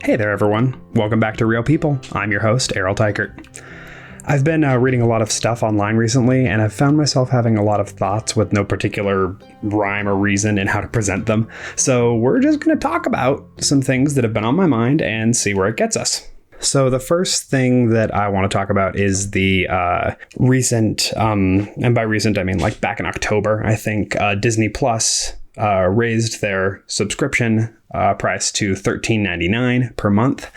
Hey there, everyone. Welcome back to Real People. I'm your host, Errol Teichert. I've been reading a lot of stuff online recently, and I've found myself having a lot of thoughts with no particular rhyme or reason in how to present them. So we're just going to talk about some things that have been on my mind and see where it gets us. So the first thing that I want to talk about is the recent, and by recent I mean like back in October, I think Disney Plus raised their subscription price to $13.99 per month,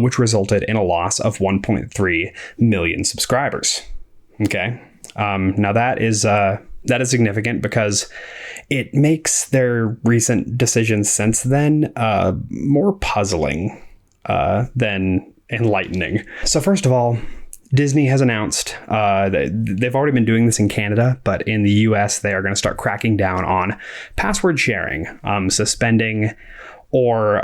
which resulted in a loss of 1.3 million subscribers. Okay, now that is significant because it makes their recent decisions since then more puzzling than enlightening. So first of all, Disney has announced they've already been doing this in Canada, but in the US, they are going to start cracking down on password sharing, suspending or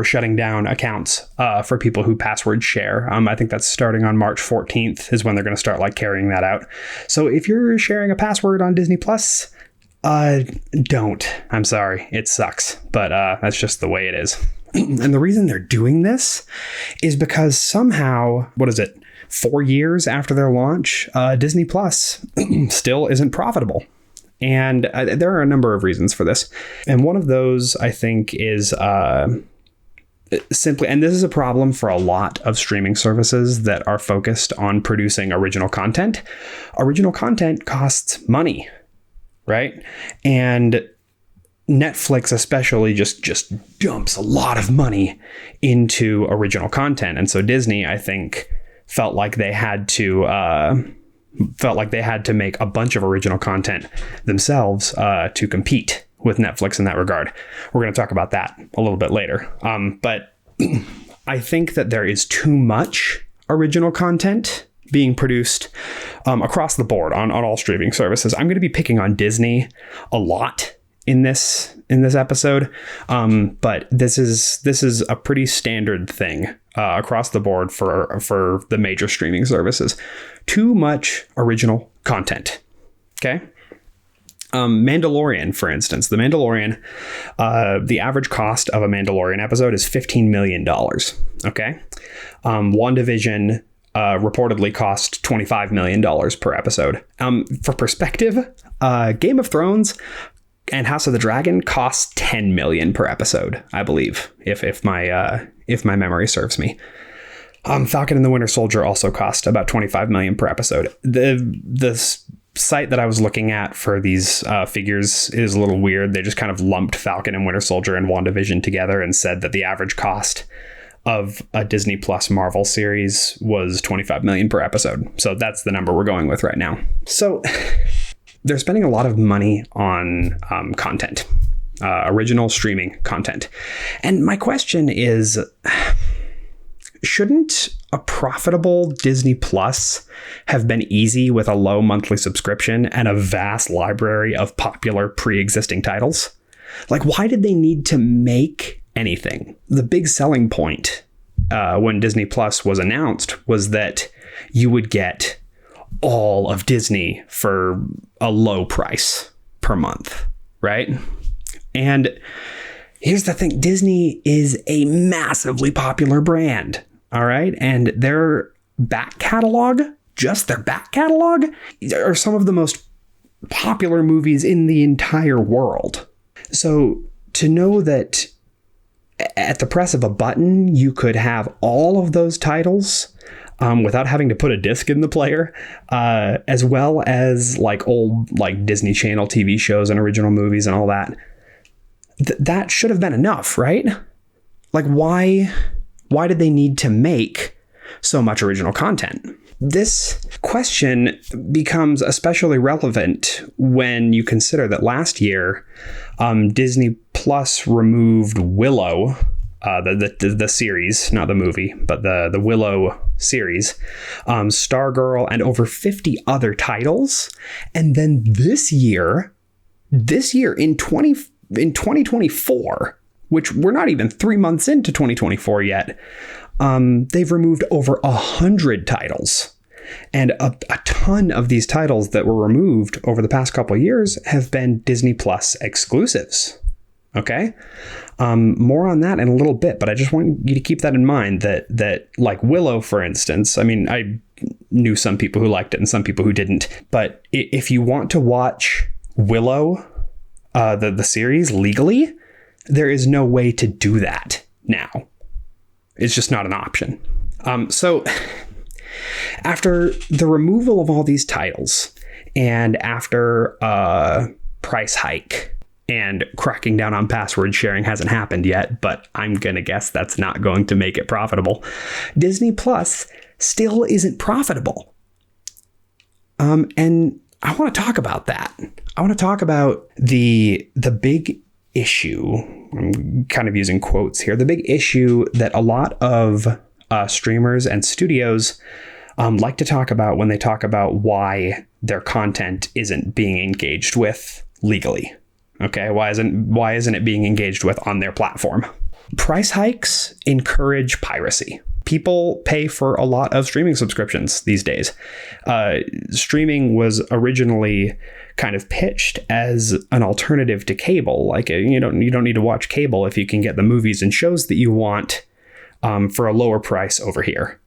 shutting down accounts for people who password share. I think that's starting on March 14th is when they're going to start carrying that out. So if you're sharing a password on Disney Plus, don't. I'm sorry. It sucks, but that's just the way it is. And the reason they're doing this is because somehow, 4 years after their launch, Disney Plus still isn't profitable. And there are a number of reasons for this. And one of those, I think, is simply, and this is a problem for a lot of streaming services that are focused on producing original content. Original content costs money, right? And Netflix especially just dumps a lot of money into original content. And so Disney, I think, felt like they had to make a bunch of original content themselves to compete with Netflix in that regard. We're going to talk about that a little bit later. But I think that there is too much original content being produced across the board on all streaming services. I'm going to be picking on Disney a lot in this episode, but this is a pretty standard thing across the board for the major streaming services. Too much original content. Okay. Mandalorian, for instance, The Mandalorian, the average cost of a Mandalorian episode is $15 million. Okay. WandaVision reportedly cost $25 million per episode. For perspective, Game of Thrones and House of the Dragon costs $10 million per episode, I believe, if my memory serves me. Falcon and the Winter Soldier also cost about $25 million per episode. The site that I was looking at for these figures is a little weird. They just kind of lumped Falcon and Winter Soldier and WandaVision together and said that the average cost of a Disney Plus Marvel series was $25 million per episode. So that's the number we're going with right now. So they're spending a lot of money on content, original streaming content. And my question is, shouldn't a profitable Disney Plus have been easy with a low monthly subscription and a vast library of popular pre-existing titles? Why did they need to make anything? The big selling point when Disney Plus was announced was that you would get all of Disney for a low price per month, right? And here's the thing, Disney is a massively popular brand, all right? And their back catalog, just their back catalog, are some of the most popular movies in the entire world. So to know that at the press of a button, you could have all of those titles without having to put a disc in the player, as well as old Disney Channel TV shows and original movies and all that. That should have been enough, right? Why did they need to make so much original content? This question becomes especially relevant when you consider that last year, Disney Plus removed Willow, the series, not the movie, but the Willow series, Stargirl, and over 50 other titles. And then this year in 2024, which we're not even 3 months into 2024 yet, they've removed over 100 titles. And a ton of these titles that were removed over the past couple of years have been Disney Plus exclusives. Okay. More on that in a little bit, but I just want you to keep that in mind that like Willow, for instance, I mean, I knew some people who liked it and some people who didn't, but if you want to watch Willow, the series legally, there is no way to do that now. It's just not an option. So after the removal of all these titles and after price hike, and cracking down on password sharing hasn't happened yet, but I'm going to guess that's not going to make it profitable. Disney Plus still isn't profitable. And I want to talk about that. I want to talk about the big issue. I'm kind of using quotes here. The big issue that a lot of streamers and studios like to talk about when they talk about why their content isn't being engaged with legally. Okay, why isn't it being engaged with on their platform? Price hikes encourage piracy. People pay for a lot of streaming subscriptions these days. Streaming was originally kind of pitched as an alternative to cable. Like you don't need to watch cable if you can get the movies and shows that you want for a lower price over here.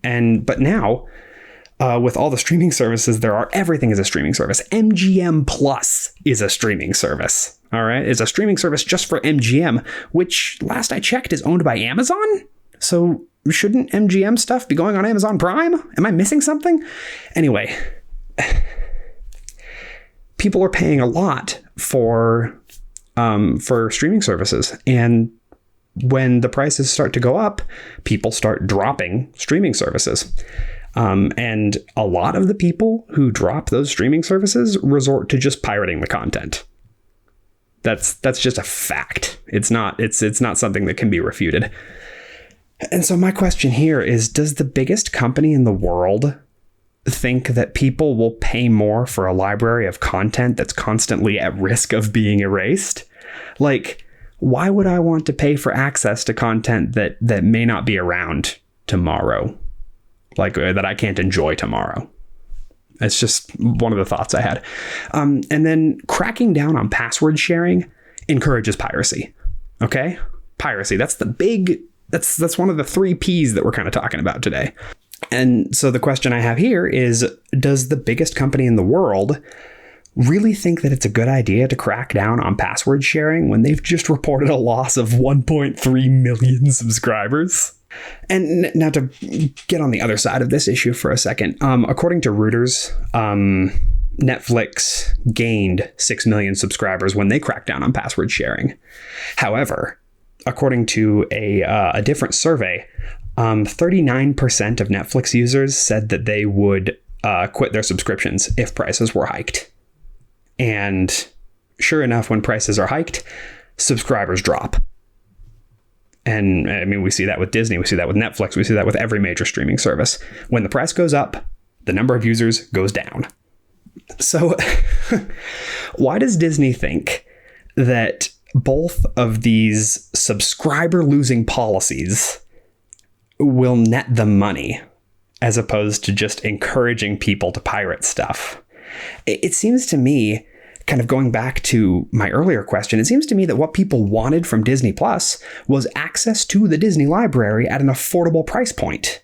But now, with all the streaming services there are, everything is a streaming service. MGM Plus is a streaming service. All right. It's a streaming service just for MGM, which last I checked is owned by Amazon. So shouldn't MGM stuff be going on Amazon Prime? Am I missing something? Anyway, people are paying a lot for streaming services. And when the prices start to go up, people start dropping streaming services. And a lot of the people who drop those streaming services resort to just pirating the content. That's just a fact. It's not something that can be refuted. And so my question here is, does the biggest company in the world think that people will pay more for a library of content that's constantly at risk of being erased? Like, why would I want to pay for access to content that may not be around tomorrow? Like that I can't enjoy tomorrow. It's just one of the thoughts I had. And then cracking down on password sharing encourages piracy. Okay? Piracy. That's one of the 3 P's that we're kind of talking about today. And so the question I have here is, does the biggest company in the world really think that it's a good idea to crack down on password sharing when they've just reported a loss of 1.3 million subscribers? And now to get on the other side of this issue for a second, according to Reuters, Netflix gained 6 million subscribers when they cracked down on password sharing. However, according to a different survey, 39% of Netflix users said that they would quit their subscriptions if prices were hiked. And sure enough, when prices are hiked, subscribers drop. And I mean, we see that with Disney, we see that with Netflix, we see that with every major streaming service. When the price goes up, the number of users goes down. So why does Disney think that both of these subscriber losing policies will net them money as opposed to just encouraging people to pirate stuff? It seems to me, kind of going back to my earlier question, it seems to me that what people wanted from Disney Plus was access to the Disney library at an affordable price point.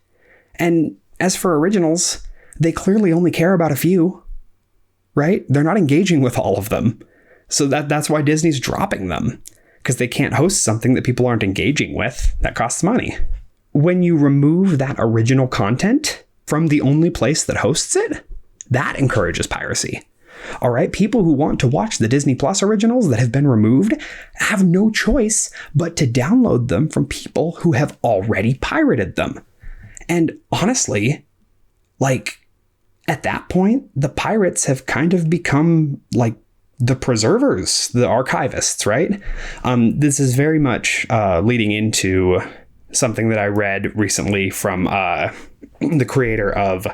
And as for originals, they clearly only care about a few, right? They're not engaging with all of them. So that's why Disney's dropping them, because they can't host something that people aren't engaging with that costs money. When you remove that original content from the only place that hosts it, that encourages piracy. All right, people who want to watch the Disney Plus originals that have been removed have no choice but to download them from people who have already pirated them. And honestly, like at that point, the pirates have kind of become like the preservers, the archivists, right? This is very much leading into something that I read recently from the creator of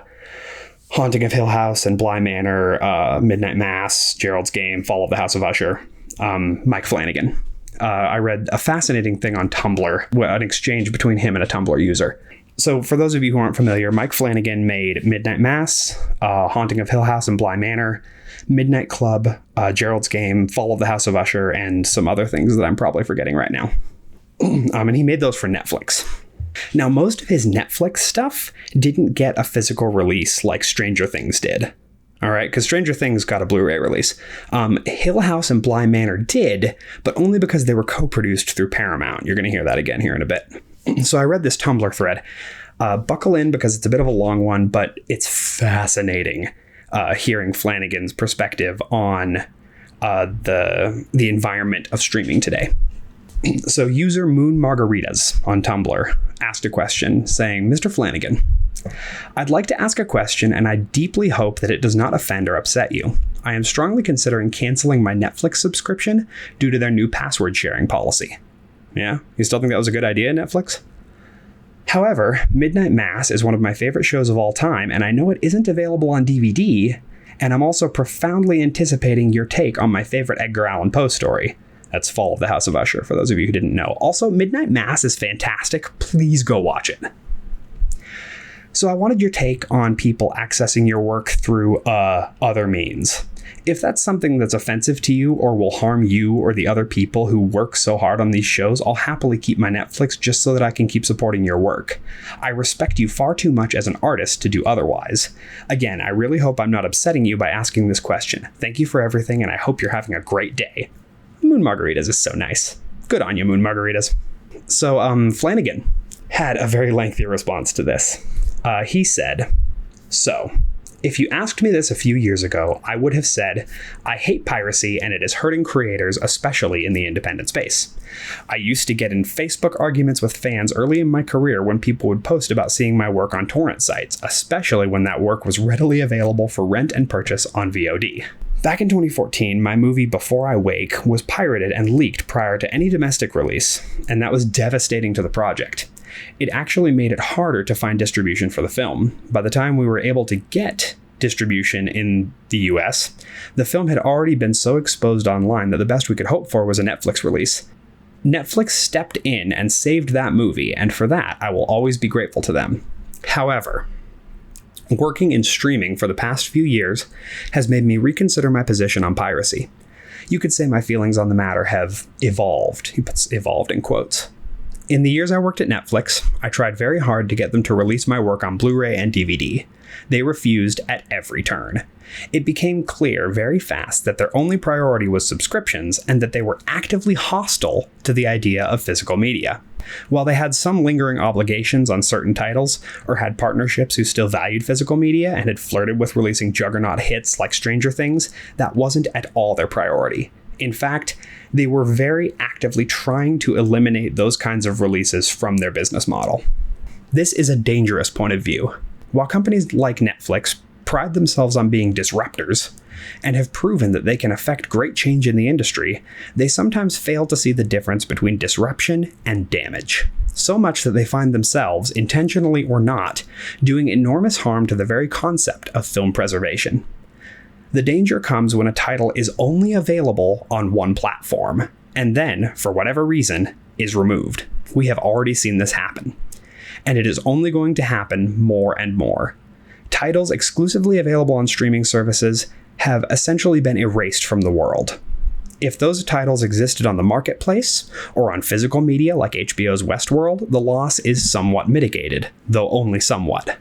Haunting of Hill House and Bly Manor, Midnight Mass, Gerald's Game, Fall of the House of Usher, Mike Flanagan. I read a fascinating thing on Tumblr, an exchange between him and a Tumblr user. So for those of you who aren't familiar, Mike Flanagan made Midnight Mass, Haunting of Hill House and Bly Manor, Midnight Club, Gerald's Game, Fall of the House of Usher, and some other things that I'm probably forgetting right now. And he made those for Netflix. Now, most of his Netflix stuff didn't get a physical release like Stranger Things did. All right, because Stranger Things got a Blu-ray release. Hill House and Bly Manor did, but only because they were co-produced through Paramount. You're going to hear that again here in a bit. So I read this Tumblr thread. Buckle in because it's a bit of a long one, but it's fascinating hearing Flanagan's perspective on the environment of streaming today. So user Moon Margaritas on Tumblr asked a question saying, Mr. Flanagan, I'd like to ask a question and I deeply hope that it does not offend or upset you. I am strongly considering canceling my Netflix subscription due to their new password sharing policy. Yeah? You still think that was a good idea, Netflix? However, Midnight Mass is one of my favorite shows of all time, and I know it isn't available on DVD, and I'm also profoundly anticipating your take on my favorite Edgar Allan Poe story. That's Fall of the House of Usher, for those of you who didn't know. Also, Midnight Mass is fantastic. Please go watch it. So I wanted your take on people accessing your work through other means. If that's something that's offensive to you or will harm you or the other people who work so hard on these shows, I'll happily keep my Netflix just so that I can keep supporting your work. I respect you far too much as an artist to do otherwise. Again, I really hope I'm not upsetting you by asking this question. Thank you for everything, and I hope you're having a great day. Moon Margaritas is so nice. Good on you, Moon Margaritas. So, Flanagan had a very lengthy response to this. He said, so, if you asked me this a few years ago, I would have said, I hate piracy and it is hurting creators, especially in the independent space. I used to get in Facebook arguments with fans early in my career when people would post about seeing my work on torrent sites, especially when that work was readily available for rent and purchase on VOD. Back in 2014, my movie Before I Wake was pirated and leaked prior to any domestic release, and that was devastating to the project. It actually made it harder to find distribution for the film. By the time we were able to get distribution in the US, the film had already been so exposed online that the best we could hope for was a Netflix release. Netflix stepped in and saved that movie, and for that, I will always be grateful to them. However, working in streaming for the past few years has made me reconsider my position on piracy. You could say my feelings on the matter have evolved. He puts evolved in quotes. In the years I worked at Netflix, I tried very hard to get them to release my work on Blu-ray and DVD. They refused at every turn. It became clear very fast that their only priority was subscriptions and that they were actively hostile to the idea of physical media. While they had some lingering obligations on certain titles, or had partnerships who still valued physical media and had flirted with releasing juggernaut hits like Stranger Things, that wasn't at all their priority. In fact, they were very actively trying to eliminate those kinds of releases from their business model. This is a dangerous point of view. While companies like Netflix pride themselves on being disruptors and have proven that they can affect great change in the industry, they sometimes fail to see the difference between disruption and damage. So much that they find themselves, intentionally or not, doing enormous harm to the very concept of film preservation. The danger comes when a title is only available on one platform, and then, for whatever reason, is removed. We have already seen this happen. And it is only going to happen more and more. Titles exclusively available on streaming services have essentially been erased from the world. If those titles existed on the marketplace, or on physical media like HBO's Westworld, the loss is somewhat mitigated, though only somewhat.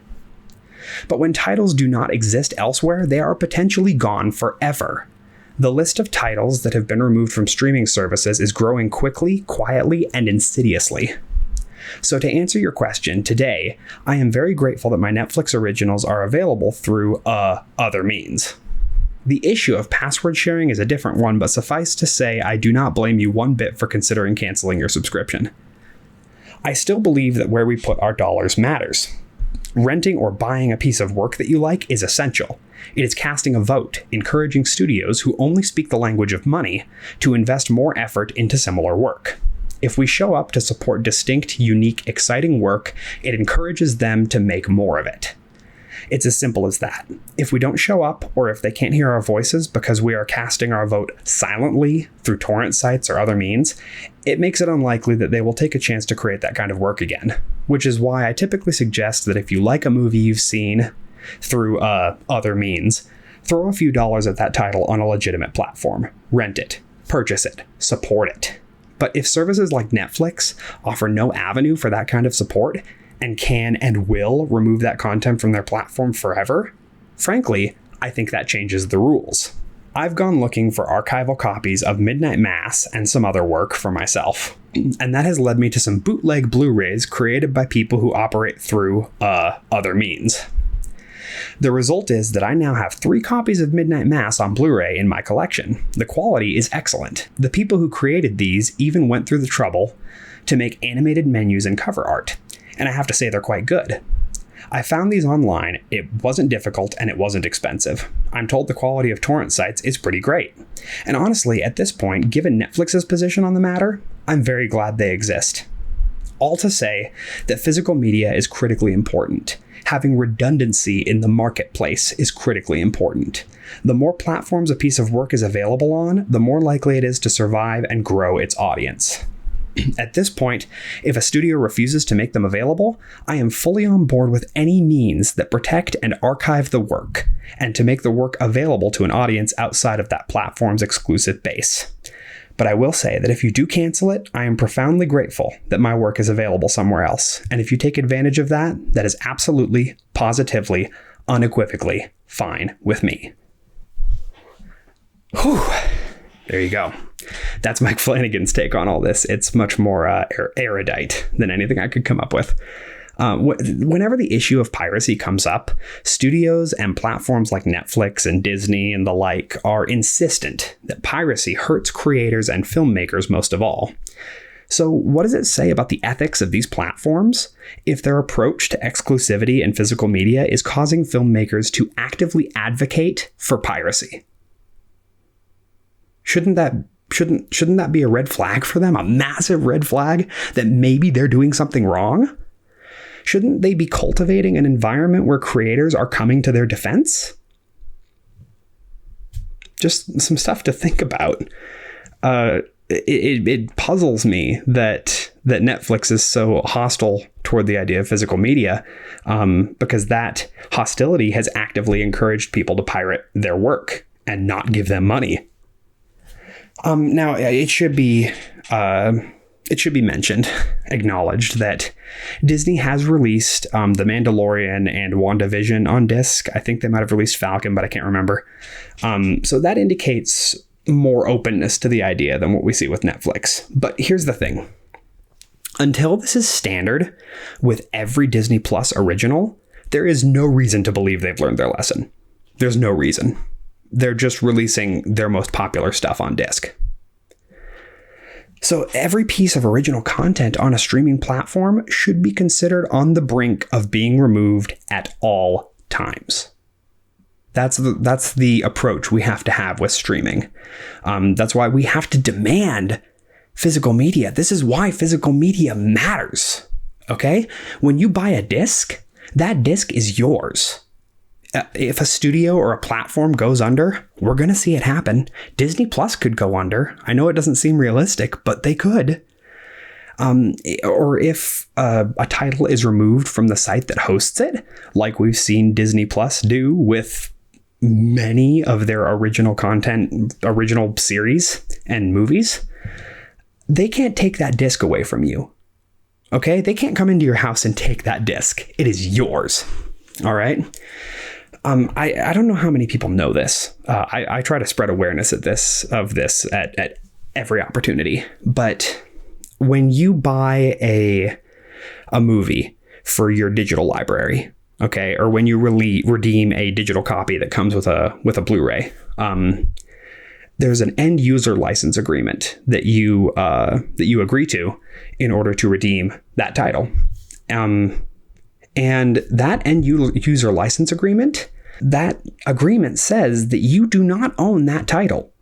But when titles do not exist elsewhere, they are potentially gone forever. The list of titles that have been removed from streaming services is growing quickly, quietly, and insidiously. So to answer your question, today, I am very grateful that my Netflix originals are available through other means. The issue of password sharing is a different one, but suffice to say, I do not blame you one bit for considering canceling your subscription. I still believe that where we put our dollars matters. Renting or buying a piece of work that you like is essential. It is casting a vote, encouraging studios who only speak the language of money to invest more effort into similar work. If we show up to support distinct, unique, exciting work, it encourages them to make more of it. It's as simple as that. If we don't show up, or if they can't hear our voices because we are casting our vote silently through torrent sites or other means, it makes it unlikely that they will take a chance to create that kind of work again. Which is why I typically suggest that if you like a movie you've seen through other means, throw a few dollars at that title on a legitimate platform. Rent it, purchase it, support it. But if services like Netflix offer no avenue for that kind of support, and can and will remove that content from their platform forever, frankly, I think that changes the rules. I've gone looking for archival copies of Midnight Mass and some other work for myself, and that has led me to some bootleg Blu-rays created by people who operate through other means. The result is that I now have 3 copies of Midnight Mass on Blu-ray in my collection. The quality is excellent. The people who created these even went through the trouble to make animated menus and cover art, and I have to say they're quite good. I found these online, it wasn't difficult, and it wasn't expensive. I'm told the quality of torrent sites is pretty great. And honestly, at this point, given Netflix's position on the matter, I'm very glad they exist. All to say that physical media is critically important. Having redundancy in the marketplace is critically important. The more platforms a piece of work is available on, the more likely it is to survive and grow its audience. At this point, if a studio refuses to make them available, I am fully on board with any means that protect and archive the work, and to make the work available to an audience outside of that platform's exclusive base. But I will say that if you do cancel it, I am profoundly grateful that my work is available somewhere else. And if you take advantage of that, that is absolutely, positively, unequivocally fine with me. Whew. There you go. That's Mike Flanagan's take on all this. It's much more erudite than anything I could come up with. Whenever the issue of piracy comes up, studios and platforms like Netflix and Disney and the like are insistent that piracy hurts creators and filmmakers most of all. So what does it say about the ethics of these platforms if their approach to exclusivity in physical media is causing filmmakers to actively advocate for piracy? Shouldn't that be a red flag for them? A massive red flag that maybe they're doing something wrong? Shouldn't they be cultivating an environment where creators are coming to their defense? Just some stuff to think about. It puzzles me that Netflix is so hostile toward the idea of physical media, because that hostility has actively encouraged people to pirate their work and not give them money. Now, it should be mentioned, acknowledged, that Disney has released The Mandalorian and WandaVision on disc. I think they might have released Falcon, but I can't remember. So that indicates more openness to the idea than what we see with Netflix. But here's the thing. Until this is standard with every Disney Plus original, there is no reason to believe they've learned their lesson. There's no reason. They're just releasing their most popular stuff on disc. So every piece of original content on a streaming platform should be considered on the brink of being removed at all times. That's the approach we have to have with streaming. That's why we have to demand physical media. This is why physical media matters. Okay? When you buy a disc, that disc is yours. If a studio or a platform goes under, we're going to see it happen. Disney Plus could go under. I know it doesn't seem realistic, but they could. Or if a title is removed from the site that hosts it, like we've seen Disney Plus do with many of their original content, original series and movies, they can't take that disc away from you. Okay? They can't come into your house and take that disc. It is yours. All right? I don't know how many people know this. I try to spread awareness of this at every opportunity. But when you buy a movie for your digital library, okay, or when you redeem a digital copy that comes with a Blu-ray, there's an end user license agreement that you agree to in order to redeem that title. And that end user license agreement, that agreement says that you do not own that title.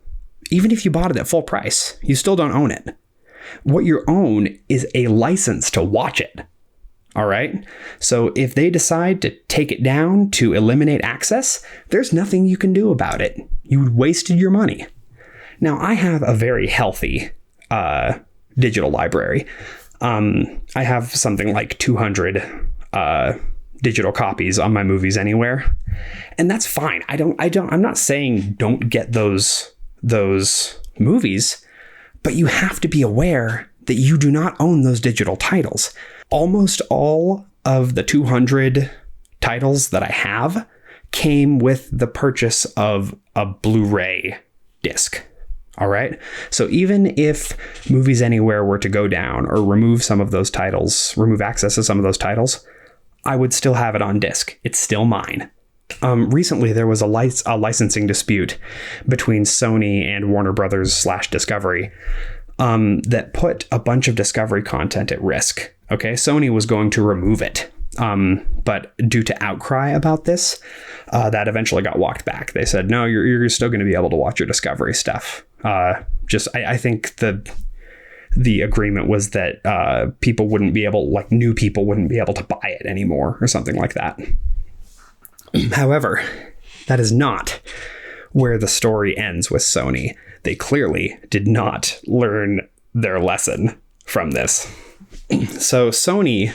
Even if you bought it at full price, you still don't own it. What you own is a license to watch it All right. So if they decide to take it down to eliminate access, there's nothing you can do about it. You wasted your money. Now, I have a very healthy digital library. I have something like 200 digital copies on my Movies Anywhere, and that's fine. I'm not saying don't get those movies, but you have to be aware that you do not own those digital titles. Almost all of the 200 titles that I have came with the purchase of a Blu-ray disc. All right. So even if Movies Anywhere were to go down or remove some of those titles, remove access to some of those titles, I would still have it on disc. It's still mine. Recently, there was a licensing dispute between Sony and Warner Brothers / Discovery that put a bunch of Discovery content at risk. Okay, Sony was going to remove it. But due to outcry about this, that eventually got walked back. They said, no, you're still going to be able to watch your Discovery stuff. I think the agreement was that people wouldn't be able, like new people wouldn't be able to buy it anymore or something like that. However, that is not where the story ends with Sony. They clearly did not learn their lesson from this. So Sony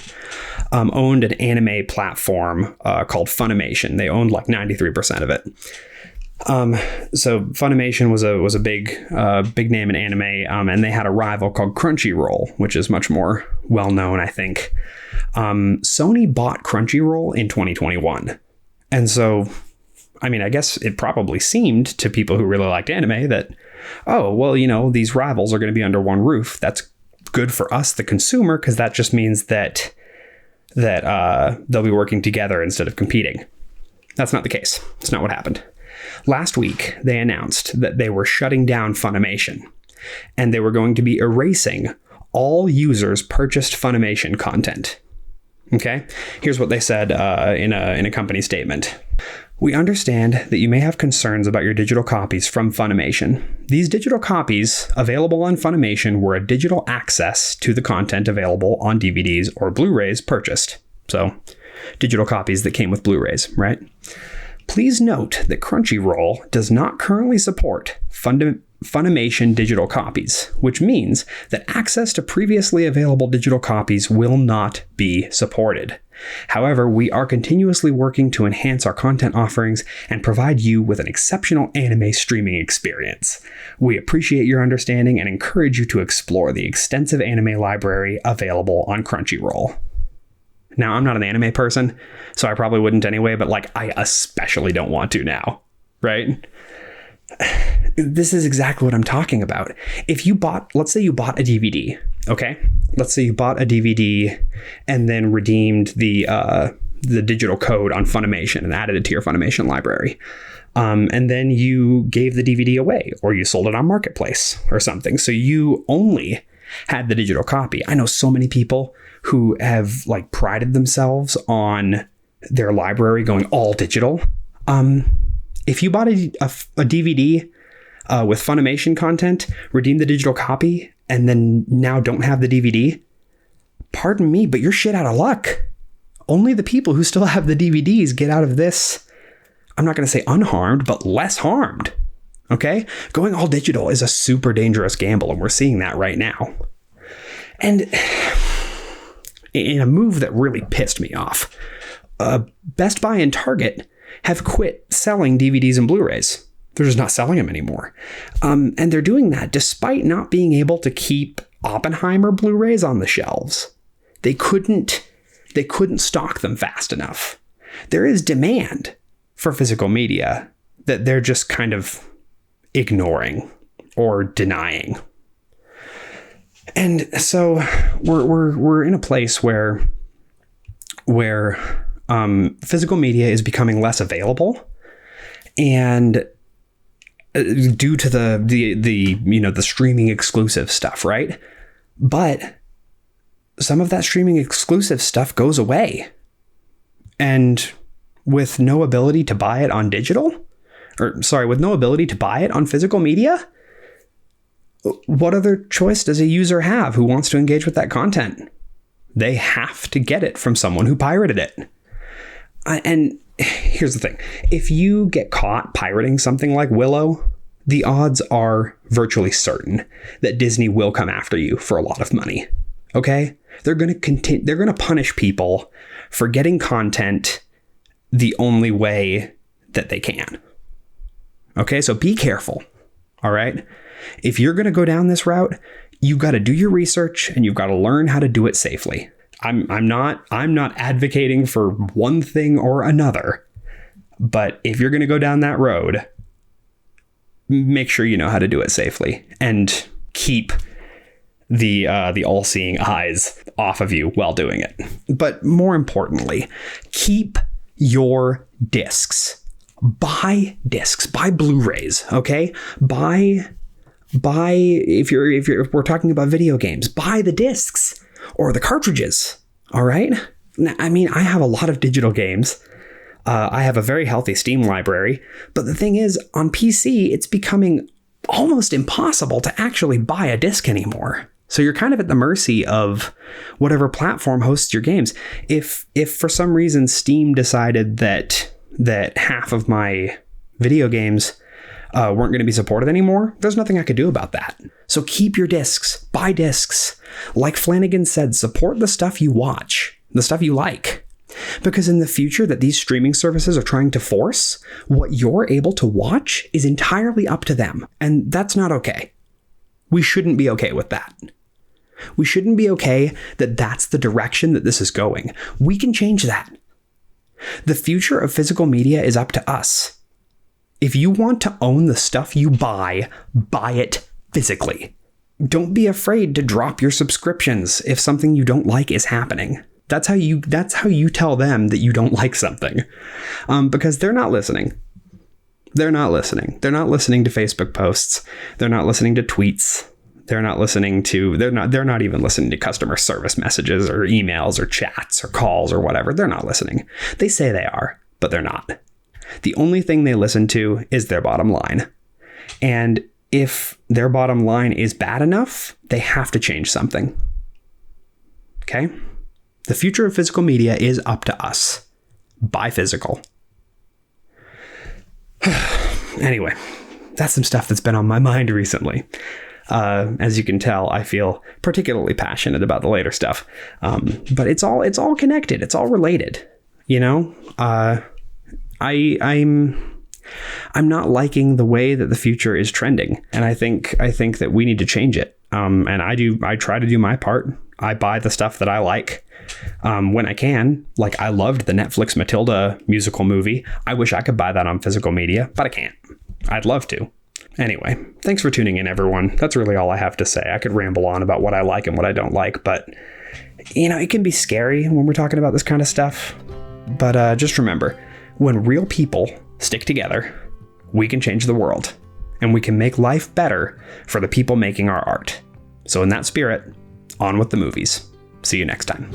owned an anime platform called Funimation. They owned like 93% of it. So Funimation was a big name in anime, and they had a rival called Crunchyroll, which is much more well known, I think. Sony bought Crunchyroll in 2021, and so, I mean, I guess it probably seemed to people who really liked anime that, oh, well, these rivals are going to be under one roof. That's good for us, the consumer, because that just means that they'll be working together instead of competing. That's not the case. It's not what happened. Last week, they announced that they were shutting down Funimation, and they were going to be erasing all users' purchased Funimation content. Okay? Here's what they said in a company statement. We understand that you may have concerns about your digital copies from Funimation. These digital copies available on Funimation were a digital access to the content available on DVDs or Blu-rays purchased. So, digital copies that came with Blu-rays, right? Please note that Crunchyroll does not currently support Funimation digital copies, which means that access to previously available digital copies will not be supported. However, we are continuously working to enhance our content offerings and provide you with an exceptional anime streaming experience. We appreciate your understanding and encourage you to explore the extensive anime library available on Crunchyroll. Now, I'm not an anime person, so I probably wouldn't anyway, but I especially don't want to now, right? This is exactly what I'm talking about. If you let's say you bought a DVD, okay? Let's say you bought a DVD and then redeemed the digital code on Funimation and added it to your Funimation library. And then you gave the DVD away, or you sold it on Marketplace or something. So you only had the digital copy. I know so many people who have prided themselves on their library going all digital. If you bought a DVD with Funimation content, redeemed the digital copy, and then now don't have the DVD, pardon me, but you're shit out of luck. Only the people who still have the DVDs get out of this, I'm not going to say unharmed, but less harmed. Okay? Going all digital is a super dangerous gamble, and we're seeing that right now. And in a move that really pissed me off, Best Buy and Target have quit selling DVDs and Blu-rays. They're just not selling them anymore. And they're doing that despite not being able to keep Oppenheimer Blu-rays on the shelves. They couldn't stock them fast enough. There is demand for physical media that they're just kind of ignoring or denying. And so we're in a place where physical media is becoming less available, and due to the streaming exclusive stuff, right? But some of that streaming exclusive stuff goes away, and with no ability to buy it on with no ability to buy it on physical media, what other choice does a user have who wants to engage with that content? They have to get it from someone who pirated it. And here's the thing. If you get caught pirating something like Willow, the odds are virtually certain that Disney will come after you for a lot of money. Okay? They're going to punish people for getting content the only way that they can. Okay? So be careful. All right? If you're going to go down this route, you've got to do your research and you've got to learn how to do it safely. I'm not advocating for one thing or another, but if you're going to go down that road, make sure you know how to do it safely and keep the all-seeing eyes off of you while doing it. But more importantly, keep your discs. Buy discs. Buy Blu-rays. Okay, buy. If we're talking about video games, buy the discs or the cartridges. All right. Now, I mean, I have a lot of digital games. I have a very healthy Steam library, but the thing is, on PC, it's becoming almost impossible to actually buy a disc anymore. So you're kind of at the mercy of whatever platform hosts your games. If for some reason Steam decided that half of my video games weren't going to be supported anymore, there's nothing I could do about that. So keep your discs, buy discs. Like Flanagan said, support the stuff you watch, the stuff you like. Because in the future that these streaming services are trying to force, what you're able to watch is entirely up to them. And that's not okay. We shouldn't be okay with that. We shouldn't be okay that that's the direction that this is going. We can change that. The future of physical media is up to us. If you want to own the stuff you buy it physically. Don't be afraid to drop your subscriptions if something you don't like is happening. That's how you tell them that you don't like something. Because they're not listening. They're not listening. They're not listening to Facebook posts. They're not listening to tweets. They're not even listening to customer service messages or emails or chats or calls or whatever. They're not listening. They say they are, but they're not. The only thing they listen to is their bottom line. And if their bottom line is bad enough, they have to change something. Okay? The future of physical media is up to us. Buy physical. Anyway, that's some stuff that's been on my mind recently. As you can tell, I feel particularly passionate about the later stuff. But it's all connected. It's all related. You know, I'm not liking the way that the future is trending, and I think that we need to change it. And I try to do my part. I buy the stuff that I like when I can. Like, I loved the Netflix Matilda musical movie. I wish I could buy that on physical media, but I can't. I'd love to. Anyway, thanks for tuning in, everyone. That's really all I have to say. I could ramble on about what I like and what I don't like, but, you know, it can be scary when we're talking about this kind of stuff. But just remember, when real people stick together, we can change the world, and we can make life better for the people making our art. So in that spirit, on with the movies. See you next time.